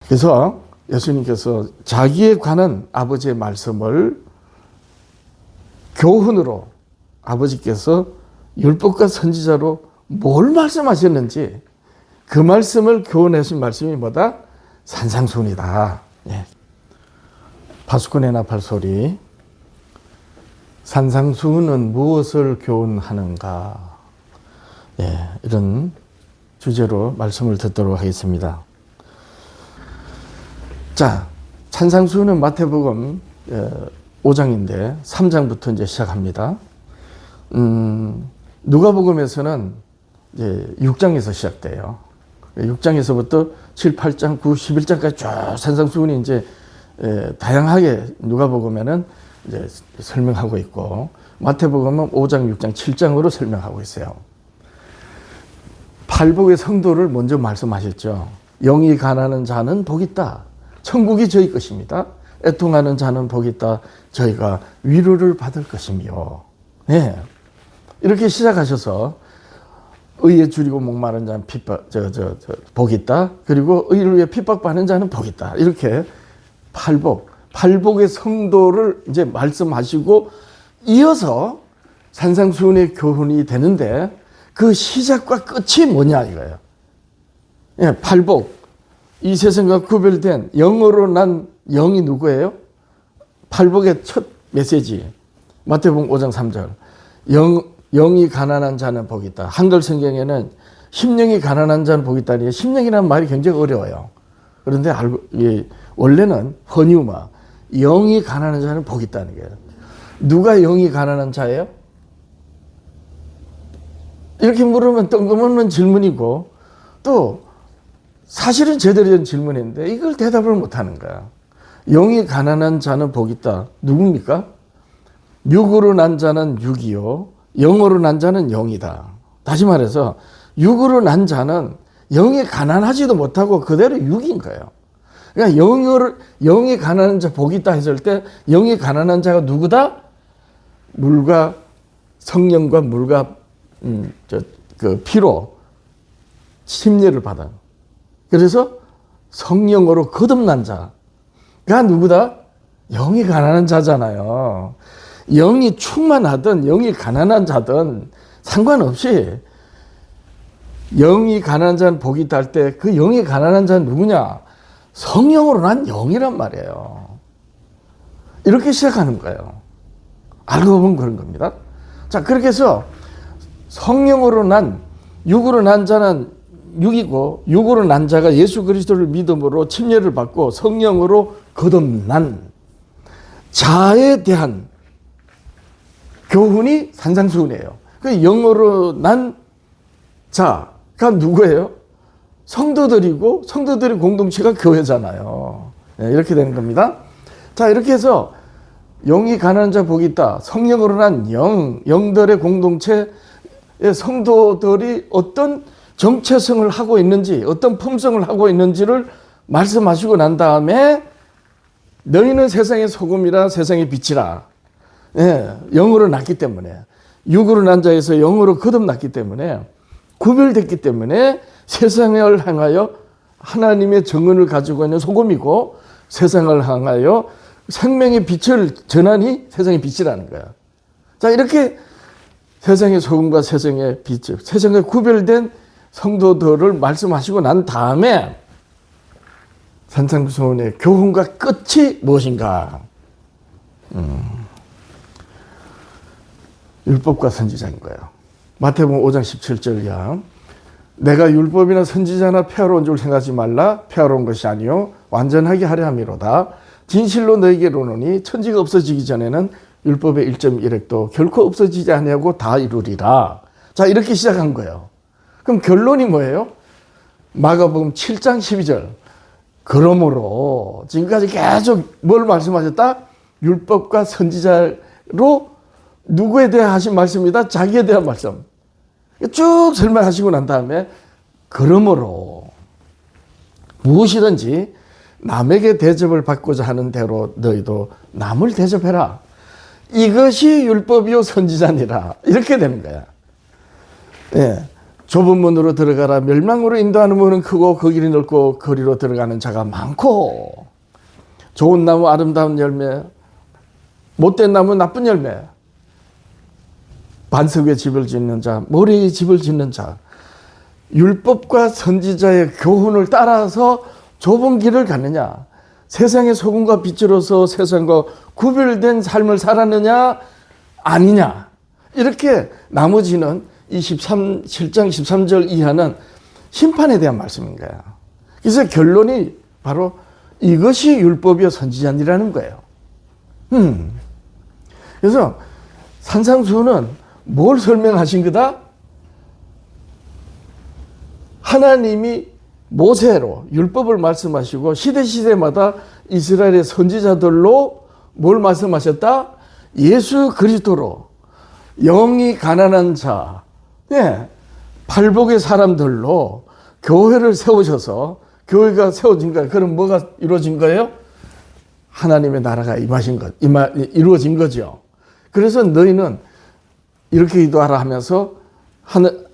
그래서 예수님께서 자기에 관한 아버지의 말씀을 교훈으로 아버지께서 율법과 선지자로 뭘 말씀하셨는지 그 말씀을 교훈하신 말씀이 뭐다? 산상수훈이다. 예. 파수꾼의 나팔소리. 산상수훈은 무엇을 교훈하는가? 예, 이런 주제로 말씀을 듣도록 하겠습니다. 자, 산상수훈은 마태복음 5장인데 3장부터 이제 시작합니다. 누가복음에서는 이제 6장에서 시작돼요. 6장에서부터 7, 8장, 9, 11장까지 쭉 산상수훈이 이제 다양하게 누가복음에는 이제 설명하고 있고 마태복음은 5장, 6장, 7장으로 설명하고 있어요. 팔복의 성도를 먼저 말씀하셨죠. 영이 가난한 자는 복이 있다. 천국이 저희 것입니다. 애통하는 자는 복이 있다. 저희가 위로를 받을 것이며. 네. 이렇게 시작하셔서 의에 줄이고 목마른 자는 복이 있다. 그리고 의를 위해 핍박받는 자는 복이 있다. 이렇게 팔복의 성도를 이제 말씀하시고 이어서 산상수훈의 교훈이 되는데 그 시작과 끝이 뭐냐 이거예요. 예, 팔복. 이 세상과 구별된 영으로 난 영이 누구예요? 팔복의 첫 메시지. 마태복음 5장 3절. 영이 가난한 자는 복이 있다. 한글 성경에는 심령이 가난한 자는 복이 있다니 심령이라는 말이 굉장히 어려워요. 그런데 원래는 헌유마 영이 가난한 자는 복이 있다는 거예요. 누가 영이 가난한 자예요? 이렇게 물으면 뜬금없는 질문이고 또 사실은 제대로 된 질문인데 이걸 대답을 못하는 거야. 영이 가난한 자는 복이 있다. 누굽니까? 육으로 난 자는 육이요 영으로 난 자는 영이다. 다시 말해서 육으로 난 자는 영이 가난하지도 못하고 그대로 육인 거예요. 그러니까 영이 가난한 자 복이 있다 했을 때 영이 가난한 자가 누구다? 물과 성령과 물과 그 피로 침례를 받아. 그래서 성령으로 거듭난 자가 누구다? 영이 가난한 자잖아요. 영이 충만하든 영이 가난한 자든 상관없이 영이 가난한 자는 복이 있다 할 때 그 영이 가난한 자는 누구냐? 성령으로 난 영이란 말이에요. 이렇게 시작하는 거예요. 알고 보면 그런 겁니다. 자, 그렇게 해서 성령으로 난, 육으로 난 자는 육이고 육으로 난 자가 예수 그리스도를 믿음으로 침례를 받고 성령으로 거듭난 자에 대한 교훈이 산상수훈이에요. 그 영으로 난 자가 누구예요? 성도들이고 성도들의 공동체가 교회잖아요. 네, 이렇게 되는 겁니다. 자, 이렇게 해서 영이 가난한 자 복이 있다. 성령으로 난 영들의 공동체의 성도들이 어떤 정체성을 하고 있는지 어떤 품성을 하고 있는지를 말씀하시고 난 다음에 너희는 세상의 소금이라 세상의 빛이라. 예, 영으로 났기 때문에 육으로 난 자에서 영으로 거듭났기 때문에 구별됐기 때문에 세상을 향하여 하나님의 정은을 가지고 있는 소금이고 세상을 향하여 생명의 빛을 전하니 세상의 빛이라는 거야. 자, 이렇게 세상의 소금과 세상의 빛, 세상에 구별된 성도들을 말씀하시고 난 다음에 산상수훈의 교훈과 끝이 무엇인가? 율법과 선지자인 거예요. 마태복음 5장 17절이야. 내가 율법이나 선지자나 폐하러 온 줄 생각하지 말라. 폐하러 온 것이 아니요 완전하게 하려 함이로다. 진실로 너에게 이르노니 천지가 없어지기 전에는 율법의 1.1획도 결코 없어지지 아니하고 다 이루리라. 자, 이렇게 시작한 거예요. 그럼 결론이 뭐예요? 마가복음 7장 12절. 그러므로 지금까지 계속 뭘 말씀하셨다? 율법과 선지자로 누구에 대해 하신 말씀이다? 자기에 대한 말씀. 쭉 설명하시고 난 다음에 그러므로 무엇이든지 남에게 대접을 받고자 하는 대로 너희도 남을 대접해라. 이것이 율법이요 선지자니라. 이렇게 되는 거야. 예. 좁은 문으로 들어가라. 멸망으로 인도하는 문은 크고 그 길이 넓고 거리로 들어가는 자가 많고. 좋은 나무 아름다운 열매, 못된 나무 나쁜 열매. 반석 위에 집을 짓는 자, 모래에 집을 짓는 자. 율법과 선지자의 교훈을 따라서 좁은 길을 갔느냐, 세상의 소금과 빛으로서 세상과 구별된 삶을 살았느냐 아니냐. 이렇게 나머지는 이 7장 13절 이하는 심판에 대한 말씀인 거야. 그래서 결론이 바로 이것이 율법이요 선지자니라는 거예요. 그래서 산상수훈은 뭘 설명하신 거다? 하나님이 모세로 율법을 말씀하시고 시대마다 이스라엘의 선지자들로 뭘 말씀하셨다? 예수 그리스도로 영이 가난한 자, 팔복의 사람들로 교회를 세우셔서 교회가 세워진 거예요. 그럼 뭐가 이루어진 거예요? 하나님의 나라가 이루어진 거죠. 그래서 너희는 이렇게 기도하라 하면서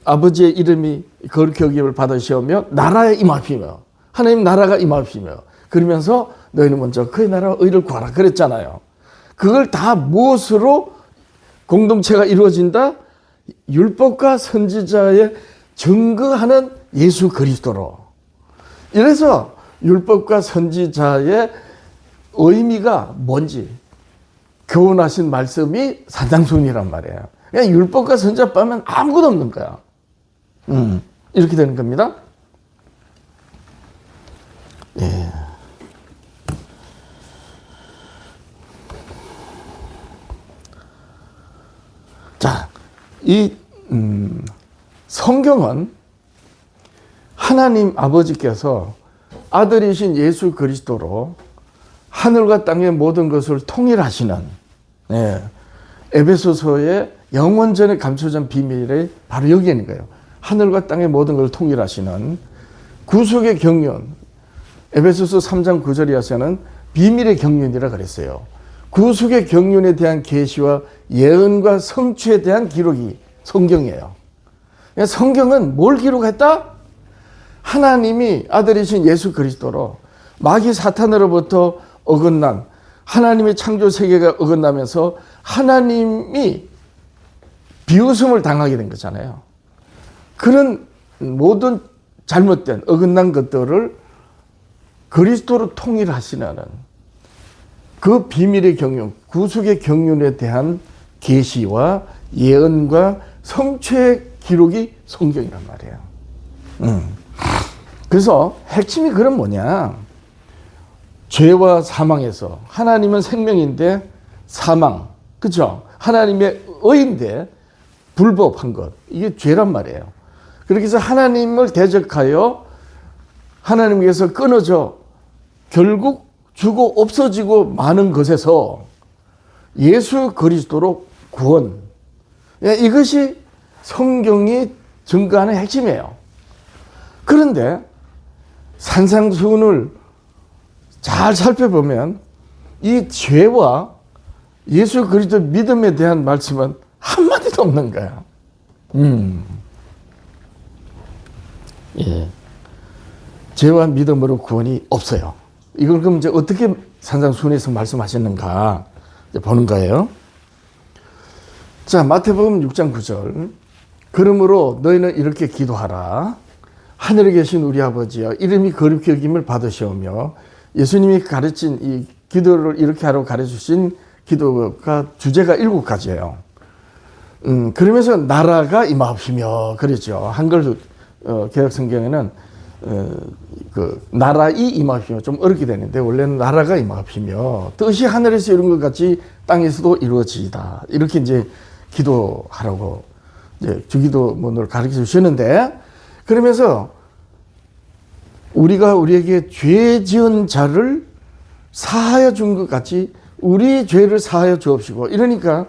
아버지의 이름이 거룩히 여김을 받으시오며 나라에 임하시며 하나님 나라가 임하시며 그러면서 너희는 먼저 그의 나라와 의를 구하라 그랬잖아요. 그걸 다 무엇으로 공동체가 이루어진다? 율법과 선지자의 증거하는 예수 그리스도로. 이래서 율법과 선지자의 의미가 뭔지 교훈하신 말씀이 산상수훈이란 말이에요. 그냥 율법과 선지자 빼면 아무것도 없는 거야. 이렇게 되는 겁니다. 예. 자, 이 성경은 하나님 아버지께서 아들이신 예수 그리스도로 하늘과 땅의 모든 것을 통일하시는 에베소서의 영원전에 감춰진 비밀이 바로 여기 있는 거예요. 하늘과 땅의 모든 걸 통일하시는 구속의 경륜, 에베소서 3장 9절에서는 비밀의 경륜이라 그랬어요. 구속의 경륜에 대한 계시와 예언과 성취에 대한 기록이 성경이에요. 성경은 뭘 기록했다? 하나님이 아들이신 예수 그리스도로 마귀 사탄으로부터 어긋난 하나님의 창조 세계가 어긋나면서 하나님이 비웃음을 당하게 된 거잖아요. 그런 모든 잘못된 어긋난 것들을 그리스도로 통일하시는 그 비밀의 경륜, 구속의 경륜에 대한 계시와 예언과 성취의 기록이 성경이란 말이에요. 그래서 핵심이 그럼 뭐냐? 죄와 사망에서 하나님은 생명인데 사망, 그렇죠? 하나님의 의인데 불법한 것, 이게 죄란 말이에요. 그렇게 해서 하나님을 대적하여 하나님께서 끊어져 결국 죽어 없어지고 마는 것에서 예수 그리스도로 구원, 이것이 성경이 증거하는 핵심이에요. 그런데 산상수훈을 잘 살펴보면 이 죄와 예수 그리스도 믿음에 대한 말씀은 한마디도 없는 거야. 예. 죄와 믿음으로 구원이 없어요. 이걸 그럼 이제 어떻게 산상수훈에서 말씀하셨는가 보는 거예요. 자, 마태복음 6장 9절. 그러므로 너희는 이렇게 기도하라. 하늘에 계신 우리 아버지여, 이름이 거룩히 여김을 받으시오며. 예수님이 가르친 이 기도를 이렇게 하라고 가르쳐주신 기도가 주제가 7가지예요. 그러면서 나라가 임하옵시며 그랬죠. 한글 개역 성경에는 그 나라이 임하옵시며 좀 어렵게 되는데 원래는 나라가 임하옵시며 뜻이 하늘에서 이룬 것 같이 땅에서도 이루어지이다. 이렇게 이제 기도하라고 이제 주기도문을 가르쳐 주시는데, 그러면서 우리가 우리에게 죄 지은 자를 사하여 준 것 같이 우리 죄를 사하여 주옵시고, 이러니까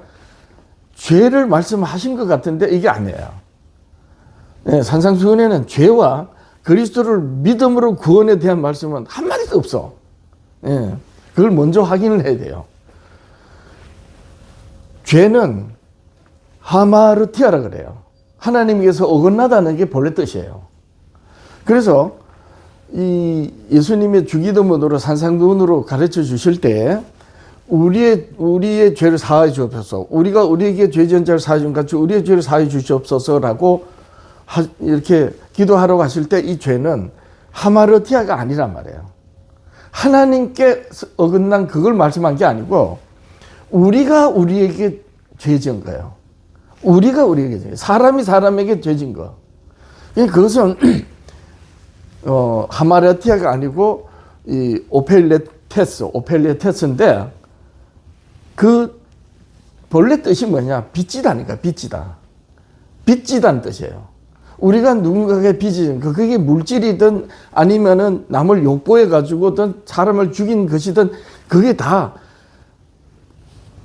죄를 말씀하신 것 같은데 이게 아니에요. 네, 산상수훈에는 죄와 그리스도를 믿음으로 구원에 대한 말씀은 한마디도 없어. 네, 그걸 먼저 확인을 해야 돼요. 죄는 하마르티아라 그래요. 하나님께서 어긋나다는 게 본래 뜻이에요. 그래서 이 예수님의 주기도문으로 산상도문으로 가르쳐 주실 때 우리의 죄를 사하여 주옵소서. 우리가 우리에게 죄 지은 자를 사하여 준 같이 우리의 죄를 사하여 주시옵소서라고 이렇게 기도하라고 하실 때 이 죄는 하마르티아가 아니란 말이에요. 하나님께 어긋난 그걸 말씀한 게 아니고 우리가 우리에게 죄 지은 거예요. 우리가 우리에게 죄, 사람이 사람에게 죄 지은 거. 그것은 하마르티아가 아니고 이 오펠레테스인데 그 본래 뜻이 뭐냐? 빚지다니까, 빚지다. 빚지다는 뜻이에요. 우리가 누군가에게 빚진 거, 그게 물질이든 아니면은 남을 욕보해 가지고든 사람을 죽인 것이든 그게 다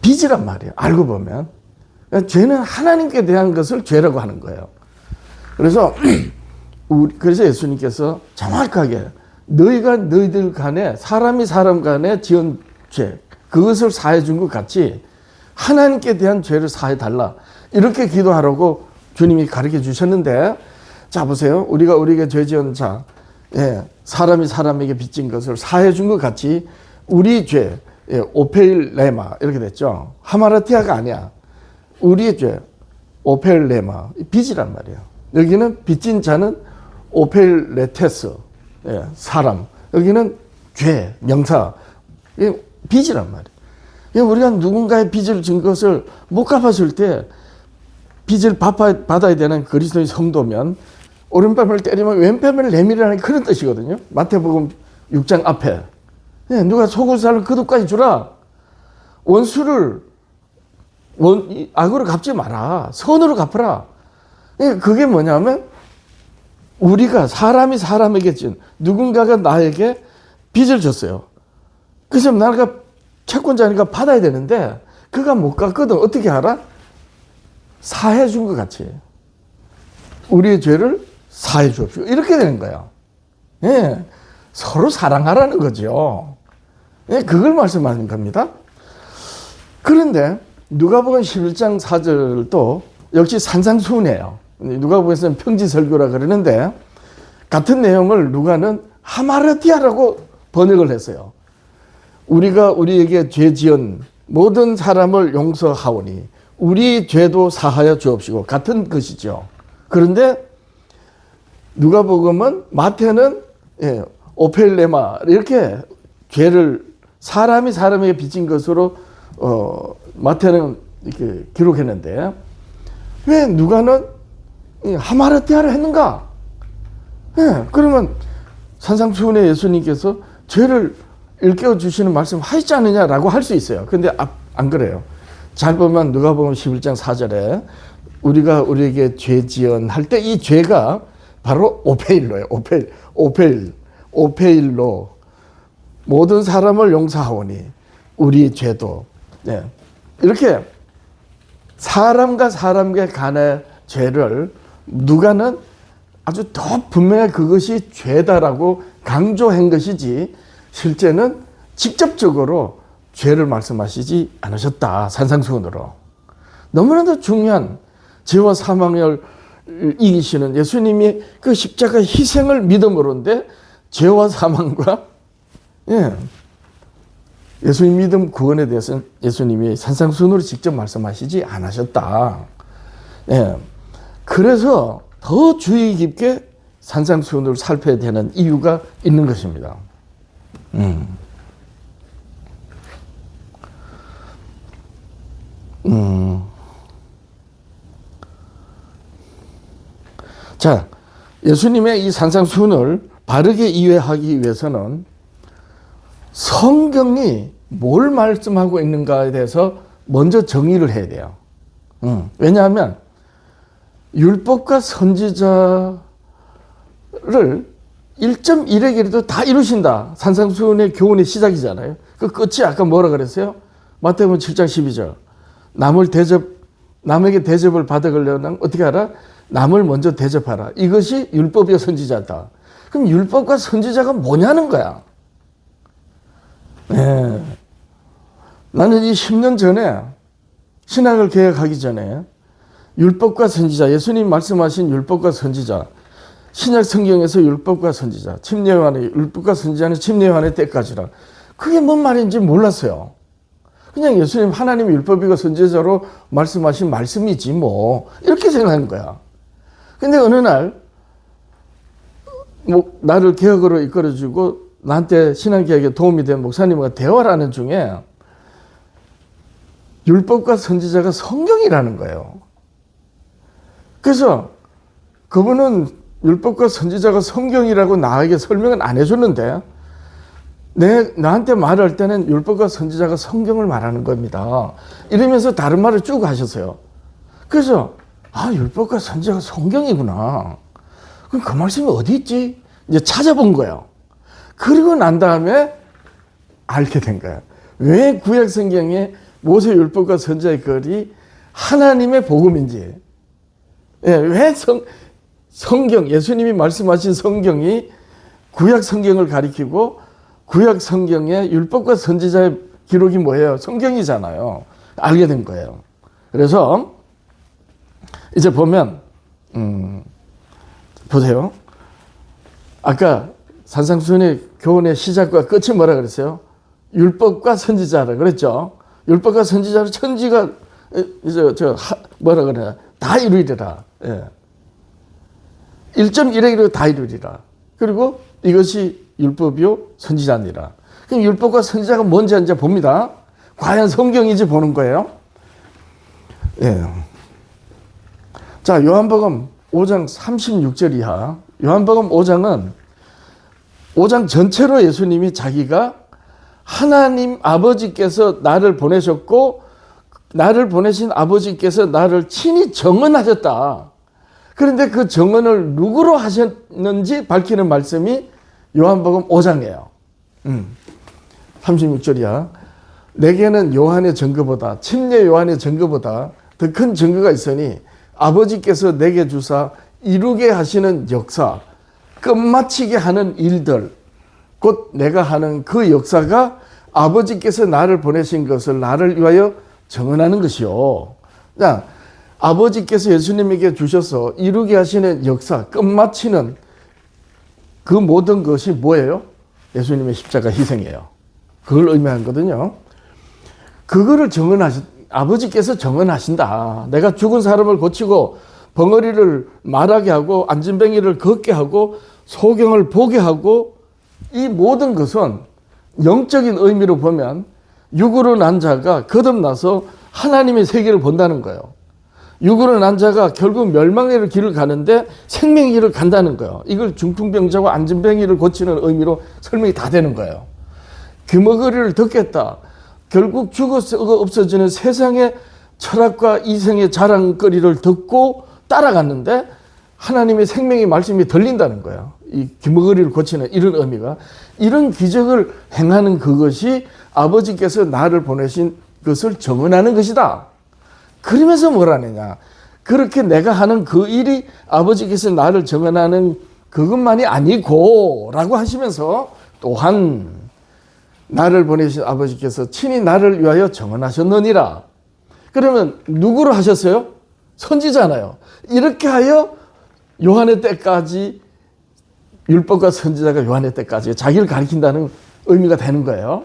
빚이란 말이에요. 알고 보면. 그러니까 죄는 하나님께 대한 것을 죄라고 하는 거예요. 그래서 그래서 예수님께서 정확하게 너희가 너희들 간에 사람이 사람 간에 지은 죄 그것을 사해 준 것 같이 하나님께 대한 죄를 사해 달라. 이렇게 기도하라고 주님이 가르쳐 주셨는데, 자 보세요. 우리가 우리에게 죄 지은 자, 사람이 사람에게 빚진 것을 사해 준 것 같이 우리 죄, 오페일레마 이렇게 됐죠. 하마르티아가 아니야. 우리의 죄, 오페일레마 빚이란 말이에요. 여기는 빚진 자는 오펠레테스, 사람. 여기는 죄, 명사, 빚이란 말이에요. 우리가 누군가의 빚을 진 것을 못 갚았을 때 빚을 받아야 되는 그리스도의 성도면 오른뺨을 때리면 왼뺨을 내밀으라는 그런 뜻이거든요. 마태복음 6장 앞에. 누가 속을 살을 그릇까지 주라. 원수를 악으로 갚지 마라. 선으로 갚으라. 그게 뭐냐면 우리가 사람이 사람에게 진 누군가가 나에게 빚을 졌어요. 그래서 내가 채권자니까 받아야 되는데 그가 못 갚거든. 어떻게 알아? 사해 준 것 같이 우리의 죄를 사해 주옵시오. 이렇게 되는 거예요. 서로 사랑하라는 거죠. 그걸 말씀하는 겁니다. 그런데 누가복음 11장 4절도 역시 산상수훈이에요. 누가복음에서는 평지설교라 그러는데 같은 내용을 누가는 하마르티아라고 번역을 했어요. 우리가 우리에게 죄 지은 모든 사람을 용서하오니 우리 죄도 사하여 주옵시고 같은 것이죠. 그런데 누가복음은 마태는 오펠레마 이렇게 죄를 사람이 사람에게 빚진 것으로 마태는 이렇게 기록했는데 왜 누가는 하마르티아를 했는가? 그러면 산상수훈의 예수님께서 죄를 일깨워 주시는 말씀 하시지 않느냐라고 할 수 있어요. 근데 안 그래요. 잘 보면 누가복음 11장 4절에 우리가 우리에게 죄 지은 할 때 이 죄가 바로 오페일로예요. 오페일로 모든 사람을 용서하오니 우리 죄도 이렇게 사람과 사람과 간의 죄를 누가는 아주 더 분명히 그것이 죄다라고 강조한 것이지 실제는 직접적으로 죄를 말씀하시지 않으셨다. 산상수훈으로. 너무나도 중요한 죄와 사망을 이기시는 예수님이 그 십자가 희생을 믿음으로인데 죄와 사망과 예수님 믿음 구원에 대해서는 예수님이 산상수훈으로 직접 말씀하시지 않으셨다. 그래서 더 주의 깊게 산상수훈을 살펴야 되는 이유가 있는 것입니다. 자, 예수님의 이 산상수훈을 바르게 이해하기 위해서는 성경이 뭘 말씀하고 있는가에 대해서 먼저 정의를 해야 돼요. 왜냐하면 율법과 선지자를 1.1의 다 이루신다. 산상수훈의 교훈의 시작이잖아요. 그 끝이 아까 뭐라 그랬어요? 마태복음 7장 12절. 남에게 대접을 받으려면 어떻게 하라? 남을 먼저 대접하라. 이것이 율법이요 선지자다. 그럼 율법과 선지자가 뭐냐는 거야. 나는 이 10년 전에 신학을 개혁하기 전에 율법과 선지자, 예수님 말씀하신 율법과 선지자, 신약 성경에서 율법과 선지자, 침례 요한의 율법과 선지자는 침례 요한의 때까지라. 그게 뭔 말인지 몰랐어요. 그냥 예수님 하나님의 율법이고 선지자로 말씀하신 말씀이지 뭐 이렇게 생각하는 거야. 근데 어느 날 나를 개혁으로 이끌어주고 나한테 신앙개혁에 도움이 된 목사님과 대화를 하는 중에 율법과 선지자가 성경이라는 거예요. 그래서 그분은 율법과 선지자가 성경이라고 나에게 설명은 안 해줬는데 나한테 말할 때는 율법과 선지자가 성경을 말하는 겁니다. 이러면서 다른 말을 쭉 하셨어요. 그래서 율법과 선지자가 성경이구나. 그럼 그 말씀이 어디 있지? 이제 찾아본 거예요. 그리고 난 다음에 알게 된 거예요. 왜 구약 성경에 모세 율법과 선지자의 글이 하나님의 복음인지, 왜 성경, 예수님이 말씀하신 성경이 구약 성경을 가리키고 구약 성경의 율법과 선지자의 기록이 뭐예요? 성경이잖아요. 알게 된 거예요. 그래서 이제 보면 보세요. 아까 산상수훈의 교훈의 시작과 끝이 뭐라 그랬어요? 율법과 선지자라 그랬죠. 율법과 선지자로 천지가 이제 뭐라 그러냐 다 이루리라. 1.1에 이르러 다 이루리라. 그리고 이것이 율법이요 선지자니라. 그럼 율법과 선지자가 뭔지 이제 봅니다. 과연 성경인지 보는 거예요. 자, 요한복음 5장 36절 이하. 요한복음 5장은 5장 전체로 예수님이 자기가 하나님 아버지께서 나를 보내셨고 나를 보내신 아버지께서 나를 친히 정언하셨다. 그런데 그 정언을 누구로 하셨는지 밝히는 말씀이 요한복음 5장이에요. 36절이야. 내게는 요한의 증거보다 침례 요한의 증거보다 더 큰 증거가 있으니 아버지께서 내게 주사 이루게 하시는 역사 끝마치게 하는 일들 곧 내가 하는 그 역사가 아버지께서 나를 보내신 것을 나를 위하여 정언하는 것이요. 자, 아버지께서 예수님에게 주셔서 이루게 하시는 역사 끝마치는 그 모든 것이 뭐예요? 예수님의 십자가 희생이에요. 그걸 의미하거든요. 그거를 아버지께서 정언하신다. 내가 죽은 사람을 고치고 벙어리를 말하게 하고 안진뱅이를 걷게 하고 소경을 보게 하고 이 모든 것은 영적인 의미로 보면 육으로 난 자가 거듭나서 하나님의 세계를 본다는 거예요. 육으로 난 자가 결국 멸망의 길을 가는데 생명의 길을 간다는 거예요. 이걸 중풍병자와 안진뱅이를 고치는 의미로 설명이 다 되는 거예요. 귀머거리를 듣겠다. 결국 죽어서 없어지는 세상의 철학과 이생의 자랑거리를 듣고 따라갔는데 하나님의 생명의 말씀이 들린다는 거예요. 이 귀머거리를 고치는 이런 의미가. 이런 기적을 행하는 그것이 아버지께서 나를 보내신 것을 정언하는 것이다. 그러면서 뭐라느냐. 그렇게 내가 하는 그 일이 아버지께서 나를 정언하는 그것만이 아니고 라고 하시면서 또한 나를 보내신 아버지께서 친히 나를 위하여 정언하셨느니라. 그러면 누구로 하셨어요? 선지자잖아요. 이렇게 하여 요한의 때까지 율법과 선지자가 요한의 때까지 자기를 가리킨다는 의미가 되는 거예요.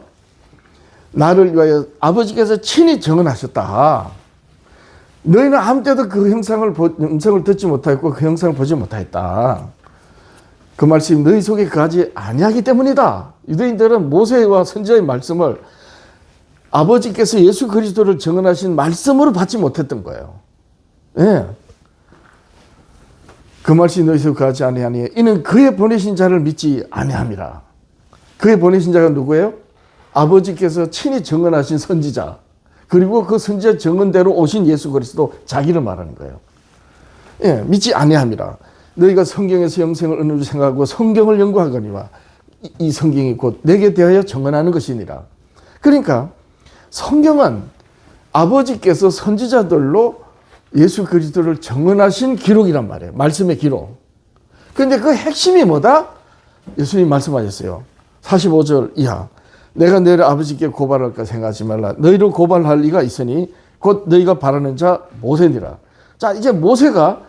나를 위하여 아버지께서 친히 정언하셨다. 너희는 아무 때도 그 음성을 듣지 못하였고 그 영상을 보지 못하였다. 그 말씀이 너희 속에 거하지 아니하기 때문이다. 유대인들은 모세와 선지자의 말씀을 아버지께서 예수 그리스도를 정언하신 말씀으로 받지 못했던 거예요. 그 말씀이 너희 속에 거하지 아니하니 이는 그의 보내신 자를 믿지 아니함이라. 그의 보내신 자가 누구예요? 아버지께서 친히 정언하신 선지자. 그리고 그 선지자 정언대로 오신 예수 그리스도 자기를 말하는 거예요. 믿지 아니함이라. 너희가 성경에서 영생을 어느 줄 생각하고 성경을 연구하거니와 이 성경이 곧 내게 대하여 정언하는 것이니라. 그러니까 성경은 아버지께서 선지자들로 예수 그리스도를 정언하신 기록이란 말이에요. 말씀의 기록. 그런데 그 핵심이 뭐다? 예수님 말씀하셨어요. 45절 이하. 내가 너희를 아버지께 고발할까 생각하지 말라. 너희를 고발할 리가 있으니 곧 너희가 바라는 자 모세니라. 자, 이제 모세가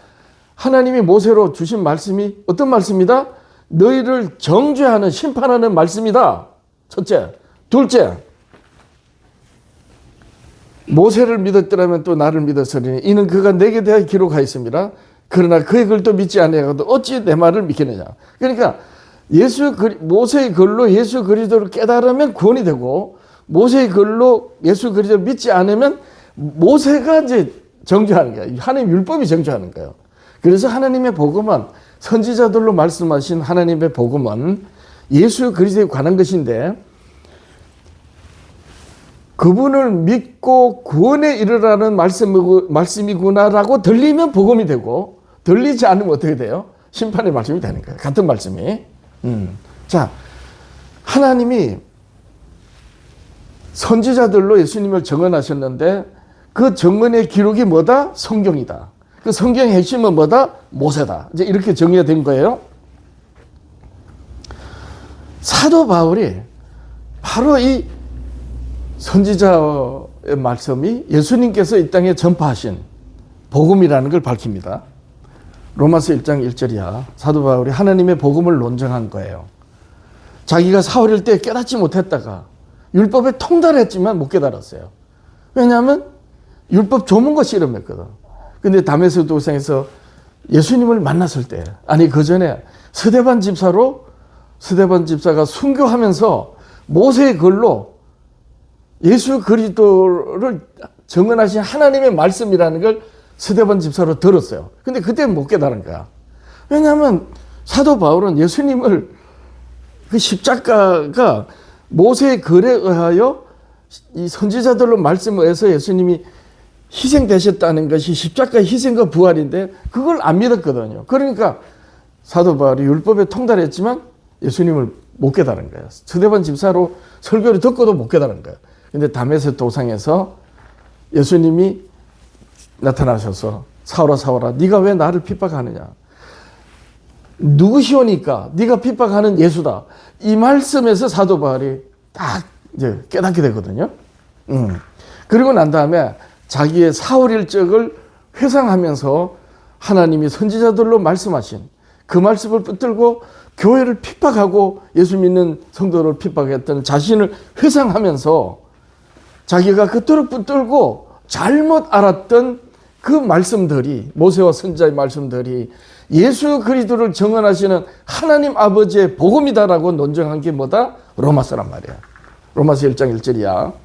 하나님이 모세로 주신 말씀이 어떤 말씀이다? 너희를 정죄하는 심판하는 말씀이다. 첫째. 둘째. 모세를 믿었더라면 또 나를 믿었으리니 이는 그가 내게 대하여 기록하였습니다. 그러나 그의 글도 믿지 아니하고도 어찌 내 말을 믿겠느냐. 그러니까 모세의 글로 예수 그리스도를 깨달으면 구원이 되고 모세의 글로 예수 그리스도를 믿지 않으면 모세가 이제 정죄하는 거예요. 하나님 율법이 정죄하는 거예요. 그래서 하나님의 복음은 선지자들로 말씀하신 하나님의 복음은 예수 그리스도에 관한 것인데 그분을 믿고 구원에 이르라는 말씀이구나라고 들리면 복음이 되고 들리지 않으면 어떻게 돼요? 심판의 말씀이 되는 거예요. 같은 말씀이. 자, 하나님이 선지자들로 예수님을 증언하셨는데 그 증언의 기록이 뭐다? 성경이다. 그 성경의 핵심은 뭐다? 모세다. 이제 이렇게 정리가 된 거예요. 사도 바울이 바로 이 선지자의 말씀이 예수님께서 이 땅에 전파하신 복음이라는 걸 밝힙니다. 로마서 1장 1절이야. 사도 바울이 하나님의 복음을 논증한 거예요. 자기가 사울일 때 깨닫지 못했다가 율법에 통달했지만 못 깨달았어요. 왜냐하면 율법 조문과 씨름했거든. 근데 다메섹 도상에서 예수님을 만났을 때, 아니 그 전에 스데반 집사가 순교하면서 모세의 글로 예수 그리스도를 증언하신 하나님의 말씀이라는 걸 스데반 집사로 들었어요. 근데 그때는 못 깨달은 거야. 왜냐하면 사도 바울은 예수님을 그 십자가가 모세의 글에 의하여 이 선지자들로 말씀을 해서 예수님이 희생되셨다는 것이 십자가의 희생과 부활인데 그걸 안 믿었거든요. 그러니까 사도 바울이 율법에 통달했지만 예수님을 못 깨달은 거예요. 스데반 집사로 설교를 듣고도 못 깨달은 거예요. 근데 다메섹 도상에서 예수님이 나타나셔서 사울아 사울아 네가 왜 나를 핍박하느냐. 누구시오니까 네가 핍박하는 예수다. 이 말씀에서 사도 바울이 딱 이제 깨닫게 되거든요. 그리고 난 다음에 자기의 사울 일적을 회상하면서 하나님이 선지자들로 말씀하신 그 말씀을 붙들고 교회를 핍박하고 예수 믿는 성도를 핍박했던 자신을 회상하면서 자기가 그토록 붙들고 잘못 알았던 그 말씀들이 모세와 선지자의 말씀들이 예수 그리스도를 증언하시는 하나님 아버지의 복음이다라고 논증한 게 뭐다? 로마서란 말이야. 로마서 1장 1절이야.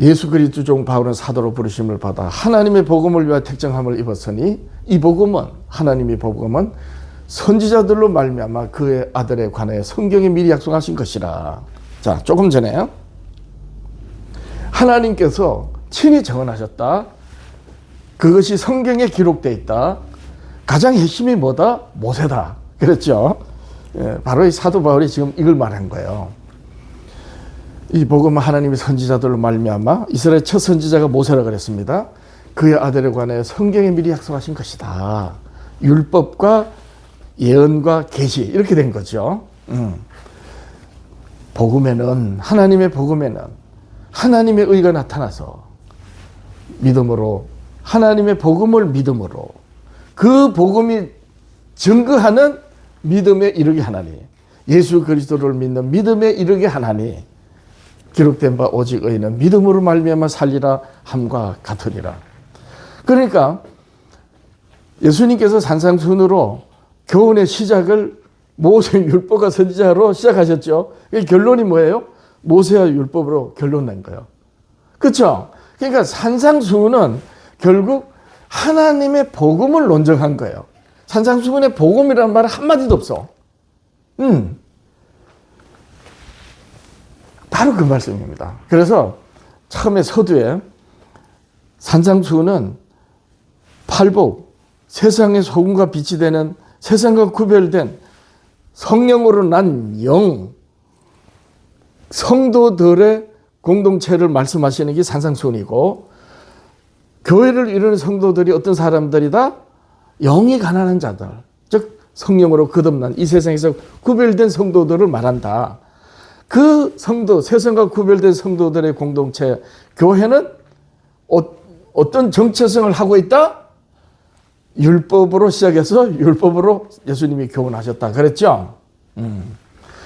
예수 그리스도 종 바울은 사도로 부르심을 받아 하나님의 복음을 위하여 택정함을 입었으니 이 복음은 하나님의 복음은 선지자들로 말미암아 그의 아들에 관하여 성경에 미리 약속하신 것이라. 자, 조금 전에 하나님께서 친히 증언하셨다. 그것이 성경에 기록되어 있다. 가장 핵심이 뭐다? 모세다. 그랬죠. 바로 이 사도 바울이 지금 이걸 말한 거예요. 이 복음은 하나님의 선지자들로 말미암아 이스라엘 첫 선지자가 모세라 그랬습니다. 그의 아들에 관하여 성경에 미리 약속하신 것이다. 율법과 예언과 계시 이렇게 된 거죠. 복음에는 하나님의 복음에는 하나님의 의가 나타나서 믿음으로 하나님의 복음을 믿음으로 그 복음이 증거하는 믿음에 이르게 하나니 예수 그리스도를 믿는 믿음에 이르게 하나니 기록된 바 오직 의인은 믿음으로 말미암아 살리라 함과 같으리라. 그러니까 예수님께서 산상순으로 교훈의 시작을 모세 율법과 선지자로 시작하셨죠. 결론이 뭐예요? 모세와 율법으로 결론 낸 거예요. 그렇죠? 그러니까 산상수훈은 결국 하나님의 복음을 논증한 거예요. 산상수훈의 복음이라는 말은 한마디도 없어. 바로 그 말씀입니다. 그래서 처음에 서두에 산상수훈은 팔복, 세상의 소금과 빛이 되는 세상과 구별된 성령으로 난 영, 성도들의 공동체를 말씀하시는 게 산상수훈이고 교회를 이루는 성도들이 어떤 사람들이다? 영이 가난한 자들, 즉 성령으로 거듭난 이 세상에서 구별된 성도들을 말한다. 그 성도, 세상과 구별된 성도들의 공동체, 교회는 어떤 정체성을 하고 있다? 율법으로 시작해서 율법으로 예수님이 교훈하셨다 그랬죠.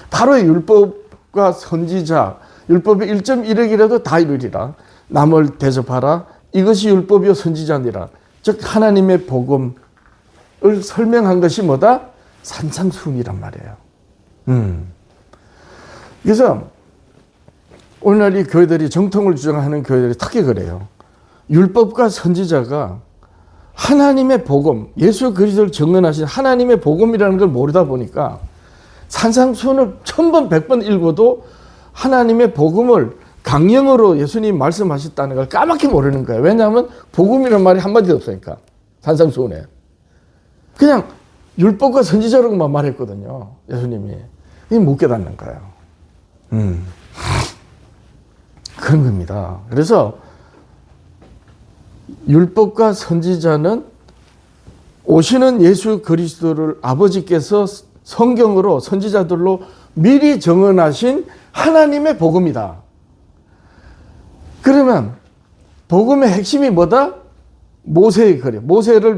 바로 율법과 선지자, 율법의 1.1억이라도 다 이루리라. 남을 대접하라. 이것이 율법이요 선지자니라. 즉 하나님의 복음을 설명한 것이 뭐다? 산상수훈이란 말이에요. 그래서 오늘날 이 교회들이 정통을 주장하는 교회들이 특히 그래요. 율법과 선지자가 하나님의 복음, 예수 그리스도를 증언하신 하나님의 복음이라는 걸 모르다 보니까 산상수훈을 1000번 100번 읽어도 하나님의 복음을 강령으로 예수님이 말씀하셨다는 걸 까맣게 모르는 거예요. 왜냐하면 복음이라는 말이 한마디도 없으니까 산상수훈에. 그냥 율법과 선지자라고만 말했거든요. 예수님이. 이게 못 깨닫는 거예요. 그런 겁니다. 그래서 율법과 선지자는 오시는 예수 그리스도를 아버지께서 성경으로 선지자들로 미리 정언하신 하나님의 복음이다. 그러면 복음의 핵심이 뭐다? 모세의 글이. 모세의 글을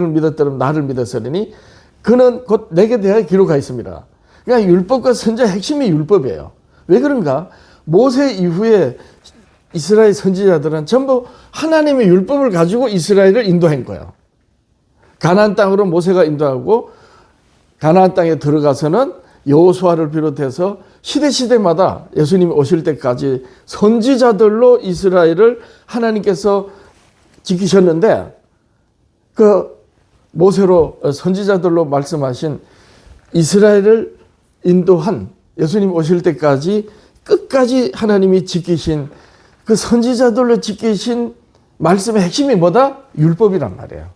믿었더니 나를 믿었으니 그는 곧 내게 대하여 기록하여 있습니다. 그러니까 율법과 선지자의 핵심이 율법이에요. 왜 그런가? 모세 이후에 이스라엘 선지자들은 전부 하나님의 율법을 가지고 이스라엘을 인도한 거예요. 가나안 땅으로 모세가 인도하고 가나안 땅에 들어가서는 여호수아를 비롯해서 시대마다 예수님이 오실 때까지 선지자들로 이스라엘을 하나님께서 지키셨는데 그 모세로 선지자들로 말씀하신 이스라엘을 인도한 예수님 오실 때까지 끝까지 하나님이 지키신 그 선지자들로 지키신 말씀의 핵심이 뭐다? 율법이란 말이에요.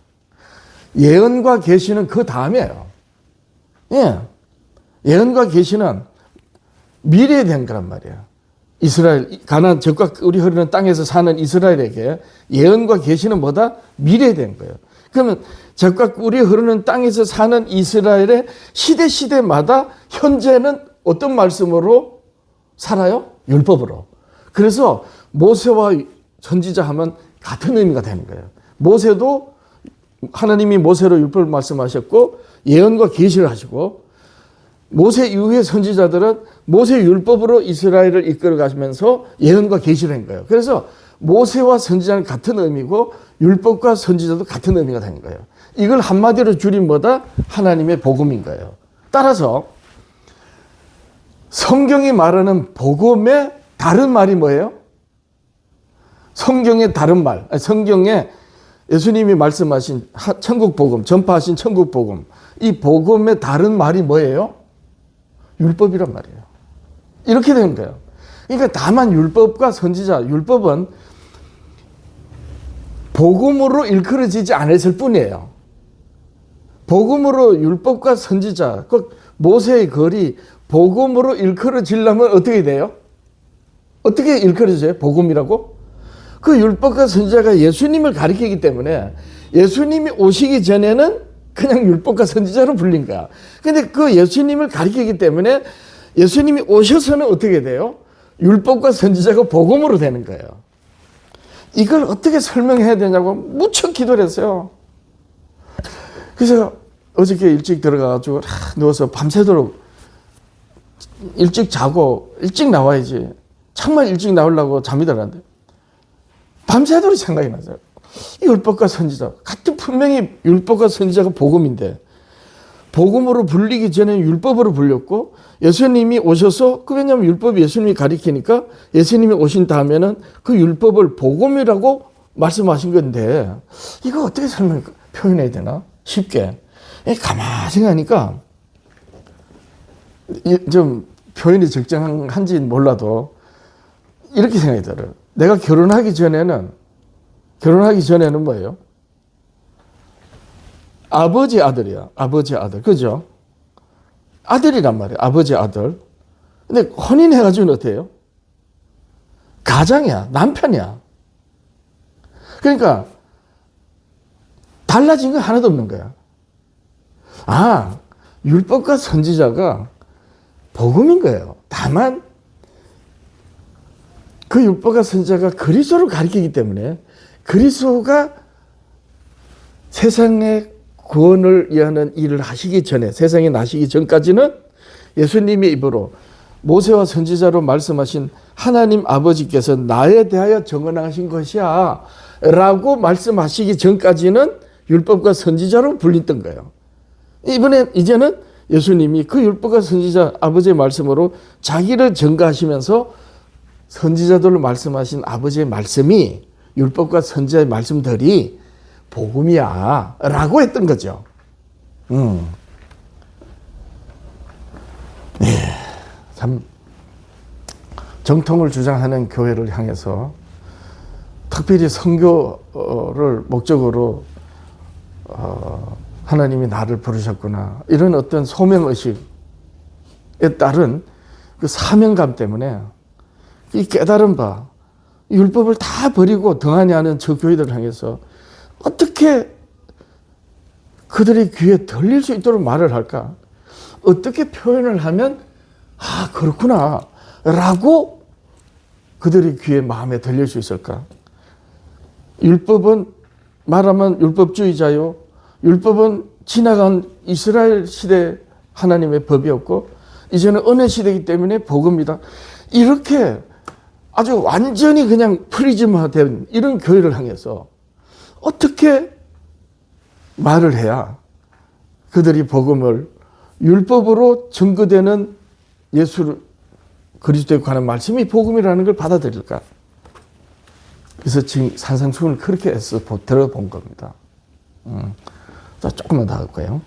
예언과 계시는 그 다음이에요. 예. 예언과 계시는 미래에 대한 거란 말이에요. 이스라엘, 가나안 젖과 꿀이 흐르는 땅에서 사는 이스라엘에게 예언과 계시는 뭐다? 미래에 대한 거예요. 그러면 젖과 꿀이 흐르는 땅에서 사는 이스라엘의 시대마다 현재는 어떤 말씀으로 살아요? 율법으로. 그래서 모세와 선지자 하면 같은 의미가 되는 거예요. 모세도 하나님이 모세로 율법을 말씀하셨고 예언과 계시를 하시고 모세 이후의 선지자들은 모세 율법으로 이스라엘을 이끌어 가시면서 예언과 계시를 한 거예요. 그래서 모세와 선지자는 같은 의미고 율법과 선지자도 같은 의미가 되는 거예요. 이걸 한마디로 줄인 뭐다? 하나님의 복음인 거예요. 따라서 성경이 말하는 복음의 다른 말이 뭐예요? 성경의 다른 말, 성경에 예수님이 말씀하신 천국 복음, 전파하신 천국 복음, 이 복음의 다른 말이 뭐예요? 율법이란 말이에요. 이렇게 되는 거예요. 그러니까 다만 율법과 선지자, 율법은 복음으로 일컬어지지 않았을 뿐이에요. 복음으로 율법과 선지자, 그 모세의 글이 복음으로 일컬어지려면 어떻게 돼요? 어떻게 일컬어져요? 복음이라고? 그 율법과 선지자가 예수님을 가리키기 때문에 예수님이 오시기 전에는 그냥 율법과 선지자로 불린 거야. 근데 그 예수님을 가리키기 때문에 예수님이 오셔서는 어떻게 돼요? 율법과 선지자가 복음으로 되는 거예요. 이걸 어떻게 설명해야 되냐고 무척 기도를 했어요. 그래서 어저께 일찍 들어가가지고 누워서 밤새도록 일찍 자고 일찍 나와야지. 정말 일찍 나오려고 잠이 들었는데 밤새도록 생각이 나서요. 율법과 선지자 같은 분명히 율법과 선지자가 복음인데 복음으로 불리기 전에 율법으로 불렸고 예수님이 오셔서 왜냐하면 율법이 예수님이 가리키니까 예수님이 오신 다음에는 그 율법을 복음이라고 말씀하신 건데 이거 어떻게 표현해야 되나? 쉽게 가만히 생각하니까 좀 표현이 적정한지는 몰라도 이렇게 생각이 들어요. 내가 결혼하기 전에는 뭐예요? 아버지 아들이야. 아버지 아들. 그죠? 아들이란 말이에요. 아버지 아들. 근데 혼인해가지고는 어때요? 가장이야. 남편이야. 그러니까 달라진 건 하나도 없는 거야. 아, 율법과 선지자가 복음인 거예요. 다만 그 율법과 선지자가 그리스도를 가리키기 때문에 그리스도가 세상의 구원을 위하는 일을 하시기 전에, 세상에 나시기 전까지는 예수님의 입으로 모세와 선지자로 말씀하신 하나님 아버지께서 나에 대하여 정언하신 것이야 라고 말씀하시기 전까지는 율법과 선지자로 불리던 거예요. 이제는 예수님이 그 율법과 선지자 아버지의 말씀으로 자기를 증거하시면서 선지자들로 말씀하신 아버지의 말씀이 율법과 선지자의 말씀들이 복음이야 라고 했던 거죠. 참 정통을 주장하는 교회를 향해서 특별히 선교를 목적으로 하나님이 나를 부르셨구나 이런 어떤 소명의식에 따른 그 사명감 때문에 이 깨달은 바 율법을 다 버리고 등한히 하는 저 교회들을 향해서 어떻게 그들의 귀에 들릴 수 있도록 말을 할까? 어떻게 표현을 하면 아 그렇구나 라고 그들의 귀에 마음에 들릴 수 있을까? 율법은 말하면 율법주의자요. 율법은 지나간 이스라엘 시대 하나님의 법이었고 이제는 은혜 시대이기 때문에 복음이다. 이렇게 아주 완전히 그냥 프리즘화된 이런 교회를 향해서 어떻게 말을 해야 그들이 복음을 율법으로 증거되는 예수 그리스도에 관한 말씀이 복음이라는 걸 받아들일까? 그래서 지금 산상수훈을 그렇게 해서 들어본 겁니다. 자, 조금만 더 할까요?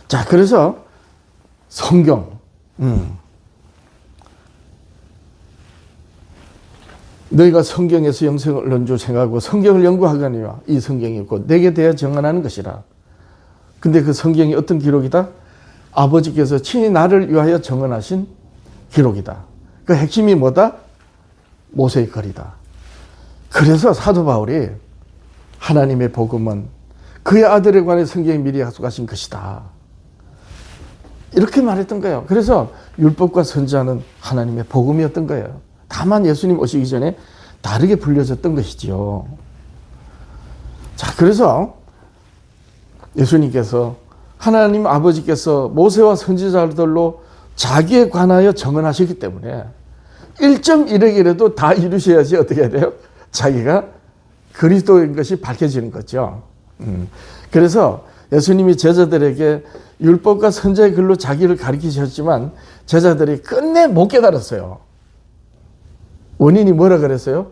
자, 그래서 성경. 너희가 성경에서 영생을 얻는 생각하고 성경을 연구하거니와 이 성경이 곧 내게 대하여 정언하는 것이라. 근데 그 성경이 어떤 기록이다? 아버지께서 친히 나를 위하여 정언하신 기록이다. 그 핵심이 뭐다? 모세의 글이다. 그래서 사도 바울이 하나님의 복음은 그의 아들에 관해 성경이 미리 약속하신 것이다. 이렇게 말했던 거예요. 그래서 율법과 선지자는 하나님의 복음이었던 거예요. 다만 예수님 오시기 전에 다르게 불려졌던 것이지요. 자, 그래서 예수님께서 하나님 아버지께서 모세와 선지자들로 자기에 관하여 정언하셨기 때문에 1.1억이라도 다 이루셔야지 어떻게 해야 돼요? 자기가 그리스도인 것이 밝혀지는 거죠. 그래서 예수님이 제자들에게 율법과 선지자의 글로 자기를 가르치셨지만 제자들이 끝내 못 깨달았어요. 원인이 뭐라 그랬어요?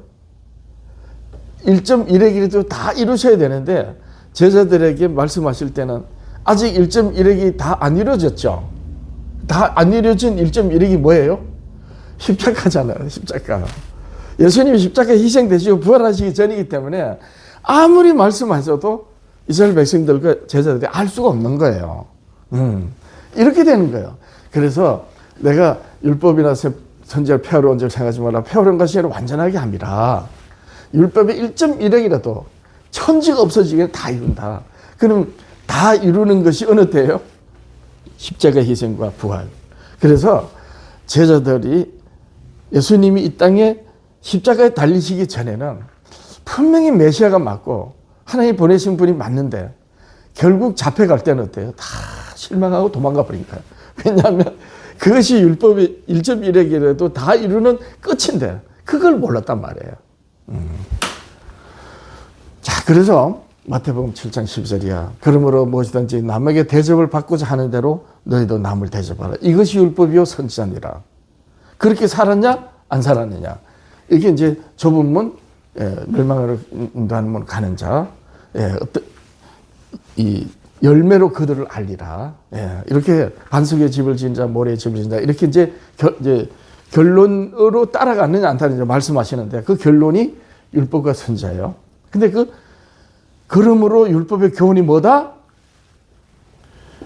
1.1억이라도 다 이루셔야 되는데 제자들에게 말씀하실 때는 아직 1.1억이 다 안 이루어졌죠. 다 안 이루어진 1.1억이 뭐예요? 십자가잖아요. 십자가. 예수님이 십자가에 희생되시고 부활하시기 전이기 때문에 아무리 말씀하셔도 이스라엘 백성들과 제자들이 알 수가 없는 거예요. 이렇게 되는 거예요. 그래서 내가 율법이나 선지자를 폐하러 줄 생각하지 마라. 폐하는 것이 아니라 완전하게 함이라. 율법의 1.1억이라도 천지가 없어지게 다 이룬다. 그럼 다 이루는 것이 어느 때예요? 십자가 희생과 부활. 그래서 제자들이 예수님이 이 땅에 십자가에 달리시기 전에는 분명히 메시아가 맞고 하나님 보내신 분이 맞는데 결국 잡혀갈 때는 어때요? 다 실망하고 도망가 버리니까요. 왜냐하면 그것이 율법의 1.1억이라도 다 이루는 끝인데 그걸 몰랐단 말이에요. 자, 그래서 마태복음 7장 10절이야. 그러므로 무엇이든지 남에게 대접을 받고자 하는 대로 너희도 남을 대접하라. 이것이 율법이요 선지자니라. 그렇게 살았냐? 안 살았느냐? 이게 이제 좁은 문, 멸망으로 인도하는 문 가는 자, 이 열매로 그들을 알리라. 이렇게 반석의 집을 지은 자, 모래의 집을 지은 자, 이렇게 이제 결론으로 따라가느냐 안 따르느냐 말씀하시는데 그 결론이 율법과 선지자예요. 근데 그러므로 율법의 교훈이 뭐다?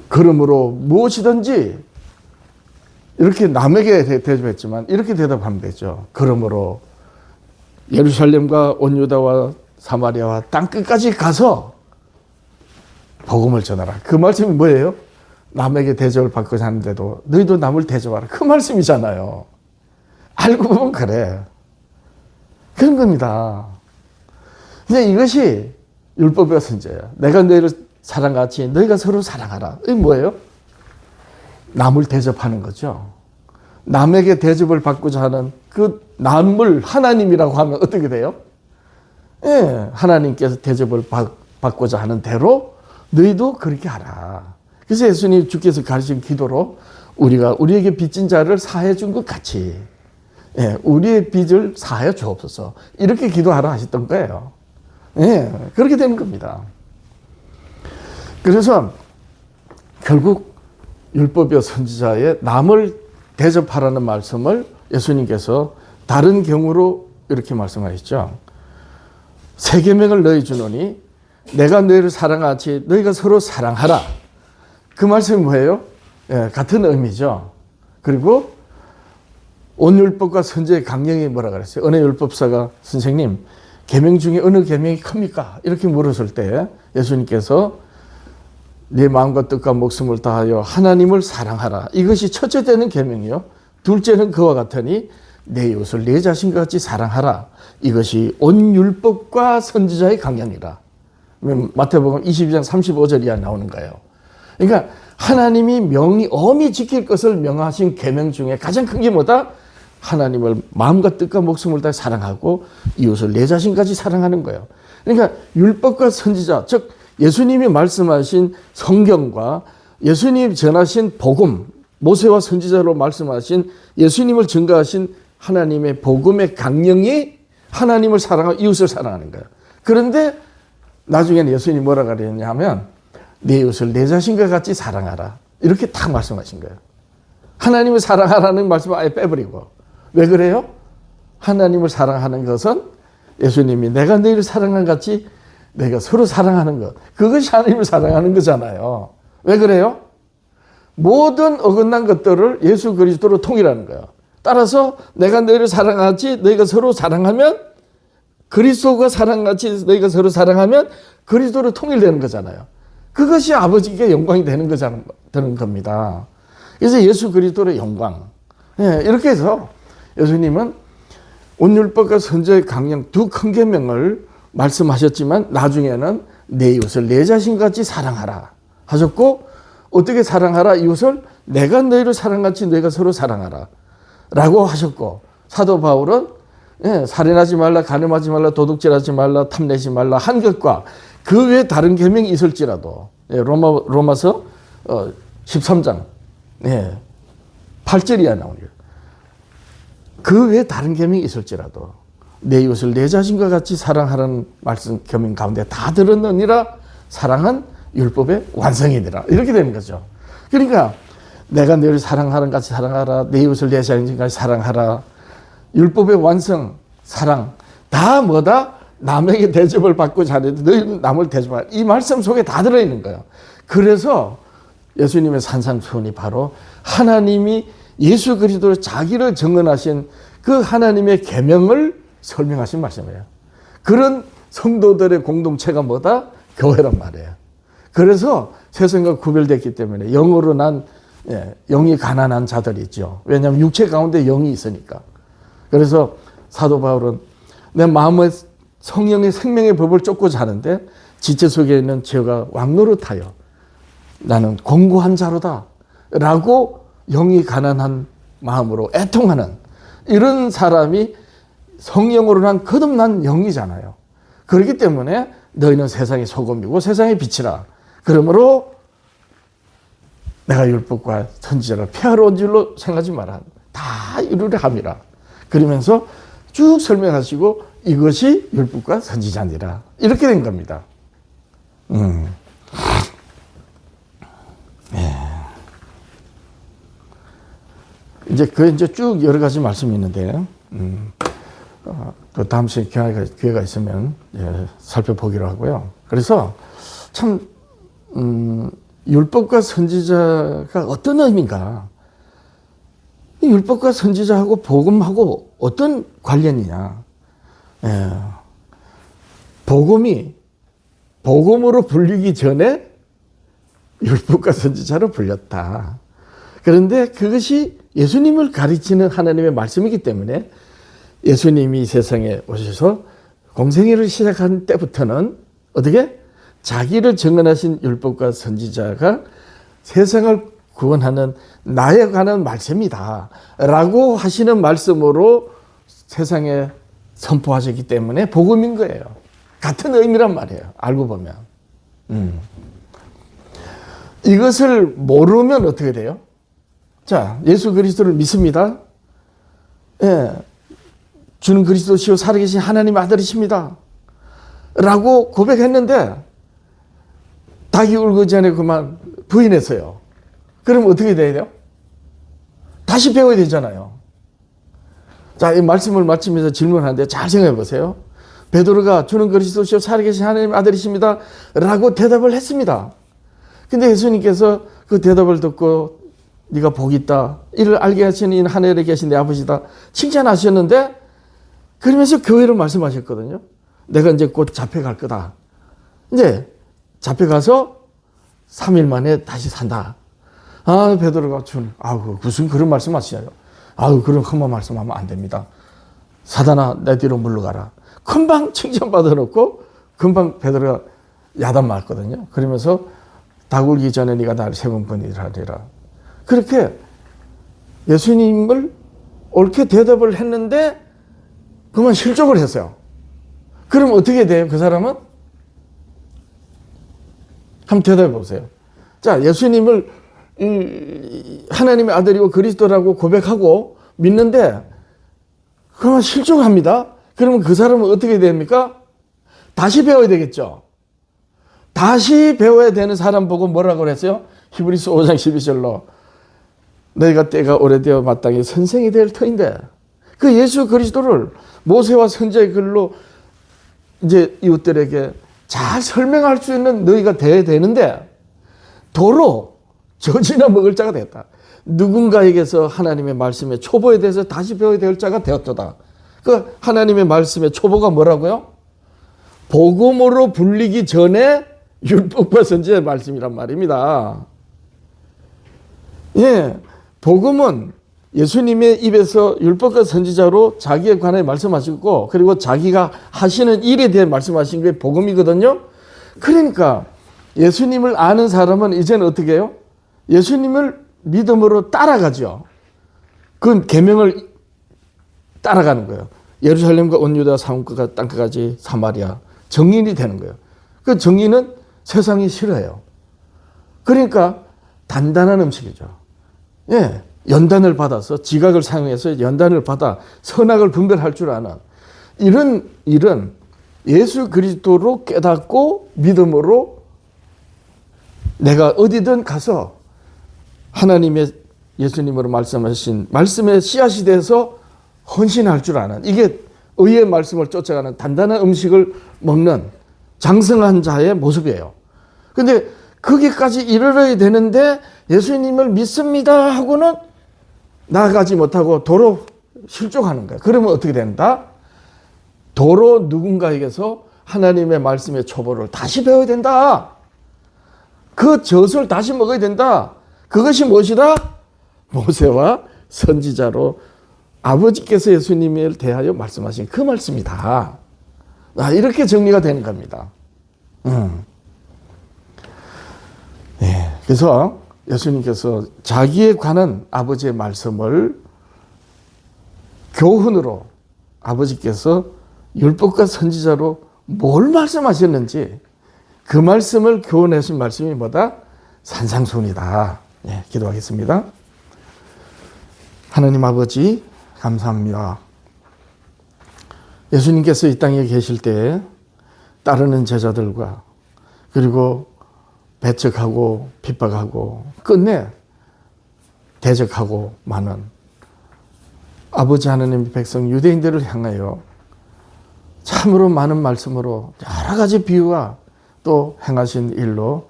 그러므로 무엇이든지 이렇게 남에게 대접했지만 이렇게 대답하면 되죠. 그러므로 예루살렘과 온 유다와 사마리아와 땅끝까지 가서 복음을 전하라. 그 말씀이 뭐예요? 남에게 대접을 받고자 하는데도 너희도 남을 대접하라. 그 말씀이잖아요. 알고 보면 그래. 그런 겁니다. 이제 이것이 율법과 선지자야. 내가 너희를 사랑같이 너희가 서로 사랑하라. 이게 뭐예요? 남을 대접하는 거죠. 남에게 대접을 받고자 하는 그 남을 하나님이라고 하면 어떻게 돼요? 예, 하나님께서 대접을 받고자 하는 대로 너희도 그렇게 하라. 그래서 예수님 주께서 가르친 기도로 우리가 우리에게 빚진 자를 사해 준 것 같이, 예, 우리의 빚을 사하여 주옵소서. 이렇게 기도하라 하셨던 거예요. 예, 그렇게 되는 겁니다. 그래서 결국 율법의 선지자의 남을 대접하라는 말씀을 예수님께서 다른 경우로 이렇게 말씀하셨죠. 새 계명을 너희 주노니 내가 너희를 사랑하지 너희가 서로 사랑하라. 그 말씀이 뭐예요? 예, 같은 의미죠. 그리고 온 율법과 선지자의 강령이 뭐라 그랬어요? 어느 율법사가 선생님 계명 중에 어느 계명이 큽니까? 이렇게 물었을 때 예수님께서 네 마음과 뜻과 목숨을 다하여 하나님을 사랑하라. 이것이 첫째 되는 계명이요. 둘째는 그와 같으니 내 이웃을 내 자신과 같이 사랑하라. 이것이 온 율법과 선지자의 강령이라. 마태복음 22장 35절 이하 나오는 거예요. 그러니까 하나님이 엄히 지킬 것을 명하신 계명 중에 가장 큰 게 뭐다? 하나님을 마음과 뜻과 목숨을 다해 사랑하고 이웃을 내 자신까지 사랑하는 거예요. 그러니까 율법과 선지자, 즉 예수님이 말씀하신 성경과 예수님이 전하신 복음, 모세와 선지자로 말씀하신 예수님을 증거하신 하나님의 복음의 강령이 하나님을 사랑하고 이웃을 사랑하는 거예요. 그런데 나중에는 예수님이 뭐라 그랬냐면 내 이웃을 내 자신과 같이 사랑하라. 이렇게 딱 말씀하신 거예요. 하나님을 사랑하라는 말씀을 아예 빼버리고. 왜 그래요? 하나님을 사랑하는 것은 예수님이 내가 너희를 사랑한 같이 내가 서로 사랑하는 것. 그것이 하나님을 사랑하는 거잖아요. 왜 그래요? 모든 어긋난 것들을 예수 그리스도로 통일하는 거예요. 따라서 내가 너희를 사랑하지 너희가 서로 사랑하면 그리스도가 사랑같이 너희가 서로 사랑하면 그리스도로 통일되는 거잖아요. 그것이 아버지께 영광이 되는 겁니다. 그래서 예수 그리스도의 영광. 예, 이렇게 해서 예수님은 온 율법과 선지자의 강령 두 큰 계명을 말씀하셨지만 나중에는 내 이웃을 내 자신같이 사랑하라 하셨고, 어떻게 사랑하라? 이웃을 내가 너희를 사랑같이 너희가 서로 사랑하라 라고 하셨고, 사도 바울은 살인하지 말라, 간음하지 말라, 도둑질하지 말라, 탐내지 말라 한 것과 그 외에 다른 계명이 있을지라도, 로마서 13장 8절이야 나오네요. 그 외에 다른 계명이 있을지라도 내 이웃을 내 자신과 같이 사랑하라는 말씀 계명 가운데 다 들었느니라. 사랑은 율법의 완성이니라. 이렇게 되는 거죠. 그러니까 내가 너를 사랑하는 같이 사랑하라. 내 이웃을 내 자신과 같이 사랑하라. 율법의 완성, 사랑 다 뭐다? 남에게 대접을 받고 잘해도 너희는 남을 대접하라. 이 말씀 속에 다 들어있는 거예요. 그래서 예수님의 산상수훈이 바로 하나님이 예수 그리스도로 자기를 증언하신 그 하나님의 계명을 설명하신 말씀이에요. 그런 성도들의 공동체가 뭐다? 교회란 말이에요. 그래서 세상과 구별됐기 때문에 영으로 난 영이 가난한 자들이 있죠. 왜냐하면 육체 가운데 영이 있으니까. 그래서 사도 바울은 내 마음의 성령의 생명의 법을 쫓고자 하는데 지체 속에 있는 죄가 왕노릇하여 나는 공고한 자로다 라고 영이 가난한 마음으로 애통하는 이런 사람이 성령으로 난 거듭난 영이잖아요. 그렇기 때문에 너희는 세상의 소금이고 세상의 빛이라. 그러므로 내가 율법과 선지자를 폐하러 온 줄로 생각하지 마라. 다 이루려 함이라. 그러면서 쭉 설명하시고 이것이 율법과 선지자니라. 이렇게 된 겁니다. 이제 쭉 여러 가지 말씀이 있는데, 그 다음 시간에 기회가 있으면 살펴보기로 하고요. 그래서 참, 율법과 선지자가 어떤 의미인가? 이 율법과 선지자하고 복음하고 어떤 관련이냐? 복음이 복음으로 불리기 전에 율법과 선지자로 불렸다. 그런데 그것이 예수님을 가르치는 하나님의 말씀이기 때문에 예수님이 세상에 오셔서 공생애를 시작한 때부터는 어떻게? 자기를 증언하신 율법과 선지자가 세상을 구원하는 나에 관한 말씀이다 라고 하시는 말씀으로 세상에 선포하셨기 때문에 복음인 거예요. 같은 의미란 말이에요. 알고 보면. 이것을 모르면 어떻게 돼요? 자, 예수 그리스도를 믿습니다. 예, 주는 그리스도시요 살아계신 하나님의 아들이십니다 라고 고백했는데 닭이 울기 전에 그만 부인했어요. 그럼 어떻게 돼야 돼요? 다시 배워야 되잖아요. 자, 이 말씀을 마치면서 질문하는데 잘 생각해 보세요. 베드로가 주는 그리스도시요 살아계신 하나님의 아들이십니다 라고 대답을 했습니다. 근데 예수님께서 그 대답을 듣고 네가 복이 있다, 이를 알게 하시는 하늘에 계신 내 아버지다 칭찬하셨는데, 그러면서 교회로 말씀하셨거든요. 내가 이제 곧 잡혀갈 거다. 이제 잡혀가서 3일 만에 다시 산다. 아, 베드로가 무슨 그런 말씀 하시냐요. 그런 험한 말씀하면 안 됩니다. 사단아, 내 뒤로 물러가라. 금방 칭찬받아 놓고 금방 베드로가 야단 맞거든요. 그러면서 닭 울기 전에 네가 나를 3번 번이라리라. 그렇게 예수님을 옳게 대답을 했는데 그만 실족을 했어요. 그럼 어떻게 돼요? 그 사람은? 한번 대답해 보세요. 자, 예수님을 하나님의 아들이고 그리스도라고 고백하고 믿는데 그만 실족합니다. 그러면 그 사람은 어떻게 됩니까? 다시 배워야 되겠죠. 다시 배워야 되는 사람 보고 뭐라고 그랬어요? 히브리서 5장 12절로 너희가 때가 오래되어 마땅히 선생이 될 터인데, 그 예수 그리스도를 모세와 선지자의 글로 이제 이웃들에게 잘 설명할 수 있는 너희가 돼야 되는데 도로 젖이나 먹을 자가 됐다. 누군가에게서 하나님의 말씀의 초보에 대해서 다시 배워야 될 자가 되었도다. 그 하나님의 말씀의 초보가 뭐라고요? 복음으로 불리기 전에 율법과 선지자의 말씀이란 말입니다. 예, 복음은 예수님의 입에서 율법과 선지자로 자기에 관해 말씀하시고, 그리고 자기가 하시는 일에 대해 말씀하신 게 복음이거든요. 그러니까 예수님을 아는 사람은 이제는 어떻게 해요? 예수님을 믿음으로 따라가죠. 그 계명을 따라가는 거예요. 예루살렘과 온 유다 사원과 땅끝까지 사마리아 정인이 되는 거예요. 그 정인은 세상이 싫어해요. 그러니까 단단한 음식이죠. 예, 연단을 받아서 지각을 사용해서 연단을 받아 선악을 분별할 줄 아는 이런 일은 예수 그리스도로 깨닫고 믿음으로 내가 어디든 가서 하나님의 예수님으로 말씀하신 말씀의 씨앗이 돼서 헌신할 줄 아는, 이게 의의 말씀을 쫓아가는 단단한 음식을 먹는 장성한 자의 모습이에요. 근데 거기까지 이르러야 되는데 예수님을 믿습니다 하고는 나아가지 못하고 도로 실족하는 거예요. 그러면 어떻게 된다? 도로 누군가에게서 하나님의 말씀의 초보를 다시 배워야 된다. 그 젖을 다시 먹어야 된다. 그것이 무엇이다? 모세와 선지자로 아버지께서 예수님을 대하여 말씀하신 그 말씀이다. 이렇게 정리가 되는 겁니다. 네, 그래서 예수님께서 자기에 관한 아버지의 말씀을 교훈으로 아버지께서 율법과 선지자로 뭘 말씀하셨는지 그 말씀을 교훈하신 말씀이 뭐다? 산상수훈이다. 네, 기도하겠습니다. 하나님 아버지 감사합니다. 예수님께서 이 땅에 계실 때 따르는 제자들과 그리고 배척하고 핍박하고 끝내 대적하고 많은 아버지 하나님의 백성 유대인들을 향하여 참으로 많은 말씀으로 여러 가지 비유와 또 행하신 일로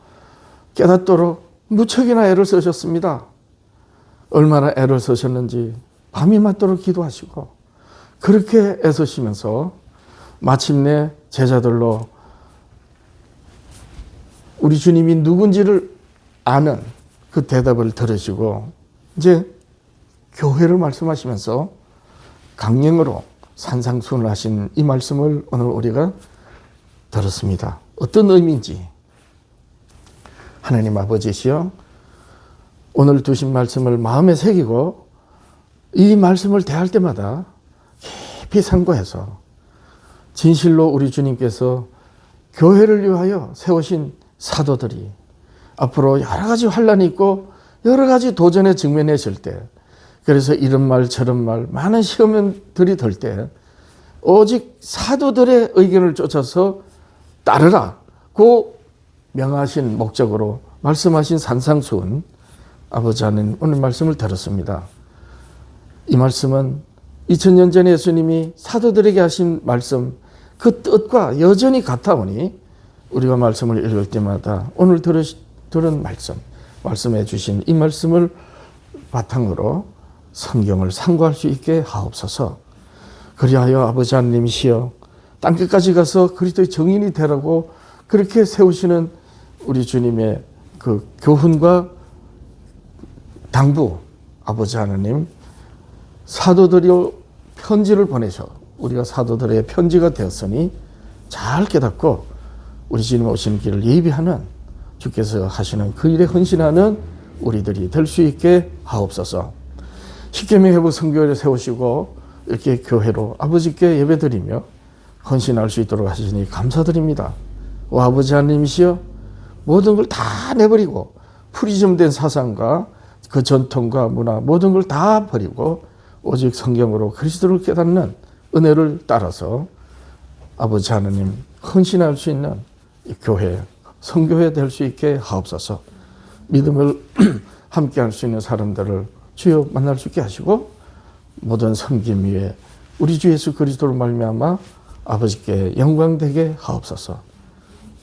깨닫도록 무척이나 애를 쓰셨습니다. 얼마나 애를 쓰셨는지 밤이 맞도록 기도하시고 그렇게 애쓰시면서 마침내 제자들로 우리 주님이 누군지를 아는 그 대답을 들으시고 이제 교회를 말씀하시면서 강령으로 산상수훈을 하신 이 말씀을 오늘 우리가 들었습니다. 어떤 의미인지 하나님 아버지시여 오늘 두신 말씀을 마음에 새기고 이 말씀을 대할 때마다 깊이 상고해서 진실로 우리 주님께서 교회를 위하여 세우신 사도들이 앞으로 여러 가지 환란이 있고 여러 가지 도전에 직면했을 때 그래서 이런 말 저런 말 많은 시험들이 들 때 오직 사도들의 의견을 쫓아서 따르라 고 명하신 목적으로 말씀하신 산상수훈 아버지 하나님 오늘 말씀을 들었습니다. 이 말씀은 2000년 전에 예수님이 사도들에게 하신 말씀 그 뜻과 여전히 같아오니 우리가 말씀을 읽을 때마다 오늘 들은 말씀해 주신 이 말씀을 바탕으로 성경을 상고할 수 있게 하옵소서. 그리하여 아버지 하나님이시여 땅끝까지 가서 그리스도의 정인이 되라고 그렇게 세우시는 우리 주님의 그 교훈과 당부 아버지 하나님 사도들이 편지를 보내셔 우리가 사도들의 편지가 되었으니 잘 깨닫고 우리 주님 오시는 길을 예비하는 주께서 하시는 그 일에 헌신하는 우리들이 될 수 있게 하옵소서. 십계명 회복 선교회를 세우시고 이렇게 교회로 아버지께 예배드리며 헌신할 수 있도록 하시니 감사드립니다. 오 아버지 하나님이시여 모든 걸 다 내버리고 프리즘된 사상과 그 전통과 문화 모든 걸 다 버리고 오직 성경으로 그리스도를 깨닫는 은혜를 따라서 아버지 하나님 헌신할 수 있는 이 교회 성교회 될 수 있게 하옵소서. 믿음을 함께 할 수 있는 사람들을 주여 만날 수 있게 하시고 모든 섬김 위에 우리 주 예수 그리스도로 말미암아 아버지께 영광되게 하옵소서.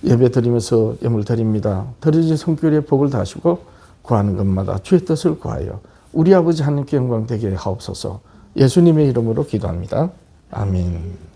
예배 드리면서 예물 드립니다. 드려진 성교회의 복을 다하시고 구하는 것마다 주의 뜻을 구하여 우리 아버지 하나님께 영광되게 하옵소서. 예수님의 이름으로 기도합니다. 아멘.